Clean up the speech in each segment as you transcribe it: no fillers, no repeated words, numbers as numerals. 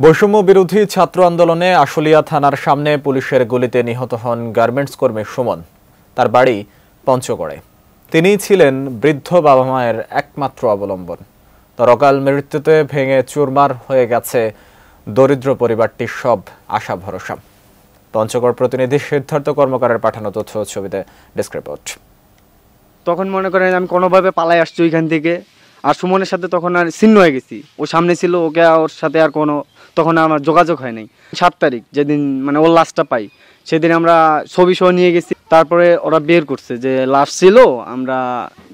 বৈষম্য বিরোধী ছাত্র আন্দোলনে আশুলিয়া থানার সামনে পুলিশের গুলিতে নিহত হন গার্মেন্টস কর্মী সুমন। তার বাড়ি পঞ্চগড়ে। তিনি ছিলেন বৃদ্ধ বাবা মায়ের একমাত্র অবলম্বন। তার অকাল মৃত্যুতে ভেঙে চুরমার হয়ে গেছে দরিদ্র পরিবারটির সব আশা ভরসা। পঞ্চগড় প্রতিনিধি সিদ্ধার্থ কর্মকারের পাঠানো তথ্য ছবিতে ডেস্ক রিপোর্ট। তখন মনে করেন আমি কোনোভাবে পালাই আসছি ওইখান থেকে, আর সুমনের সাথে তখন আর ছিন্ন হয়ে গেছি। ও সামনে ছিল, ওকে ওর সাথে আর কোনো তখন আমার যোগাযোগ হয় নাই। 7 তারিখ যেদিন মানে ওর লাশটা পাই, সেদিন আমরা ছবি সহ নিয়ে গেছি। তারপরে ওরা বের করছে যে লাশ ছিল, আমরা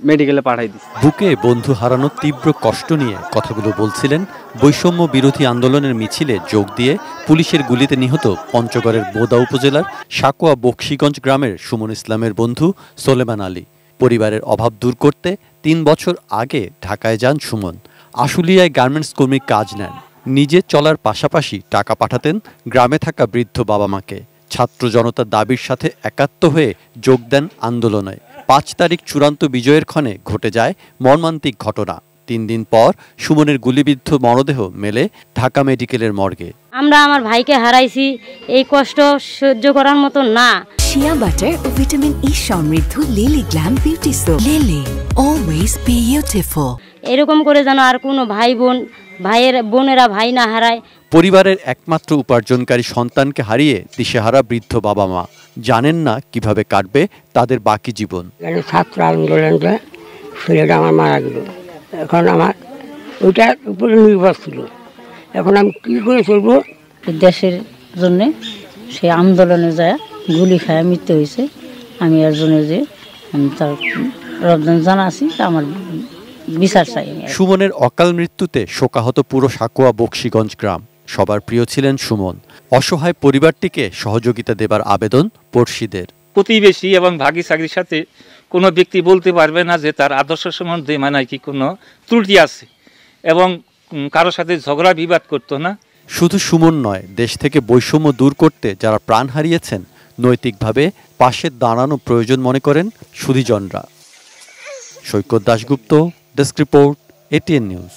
মেডিকেলে পাঠাই দিচ্ছি। বুকে বন্ধু হারানোর তীব্র কষ্ট নিয়ে কথাগুলো বলছিলেন বৈষম্য বিরোধী আন্দোলনের মিছিলে যোগ দিয়ে পুলিশের গুলিতে নিহত পঞ্চগড়ের বোদা উপজেলার সাকুয়া বকশীগঞ্জ গ্রামের সুমন ইসলামের বন্ধু সোলেমান আলী। পরিবারের অভাব দূর করতে 3 বছর আগে ঢাকায় যান সুমন। আশুলিয়ায় গার্মেন্টস কর্মীর কাজ নেন। নিজে চলার পাশাপাশি টাকা পাঠাতেন গ্রামে থাকা বৃদ্ধ বাবা মাকে। ছাত্র জনতার দাবির সাথে একাত্ম হয়ে যোগ দেন আন্দোলনে। 5 তারিখ চূড়ান্ত বিজয়ের ক্ষণে ঘটে যায় মর্মান্তিক ঘটনা। 3 দিন পর সুমনের গুলিবিদ্ধ মরদেহ মেলে ঢাকা মেডিকেলের মর্গে। আমরা আমার ভাইকে হারাইছি, এই কষ্ট সহ্য করার মতো না। শিয়া বাটার ও ভিটামিন ই সমৃদ্ধ lily glam beauty soap. Lily always beautiful. এরকম করে যেন আর কোনো ভাইয়ের বোনেরা ভাই না হারায়। পরিবারের একমাত্র উপার্জনকারী সন্তানকে হারিয়ে দিশেহারা বৃদ্ধ বাবা মা জানেন না কিভাবে কাটবে তাদের বাকি জীবন। ছাত্র আন্দোলনটা ছেলেটা আমার মারা গেল, এখন আমার ওইটার উপরে নির্ভর ছিল। এখন আমি কী করে চলবো? দেশের জন্যে সেই আন্দোলনে যায় গুলি খায় মৃত্যু হয়েছে। আমি এর জন্য যে আমি তার রবদান জানাচ্ছি, আমার বিচার চাই। সুমনের অকাল মৃত্যুতে শোকাহত পুরো সাকুয়া বকশীগঞ্জ গ্রাম। সবার প্রিয় ছিলেন সুমন। অসহায় পরিবারটিকে সহযোগিতা দেবার আবেদন পড়শিদের। প্রতিবেশী এবং ভাগী চাকরির সাথে কোনো ব্যক্তি বলতে পারবে না যে তার আদর্শ সম্বন্ধে মানে কি কোনো ত্রুটি আছে, এবং কারোর সাথে ঝগড়া বিবাদ করতো না। শুধু সুমন নয়, দেশ থেকে বৈষম্য দূর করতে যারা প্রাণ হারিয়েছেন নৈতিকভাবে পাশে দাঁড়ানো প্রয়োজন মনে করেন সুধীজনরা। Saikat Dasgupta, desk report, ATN news.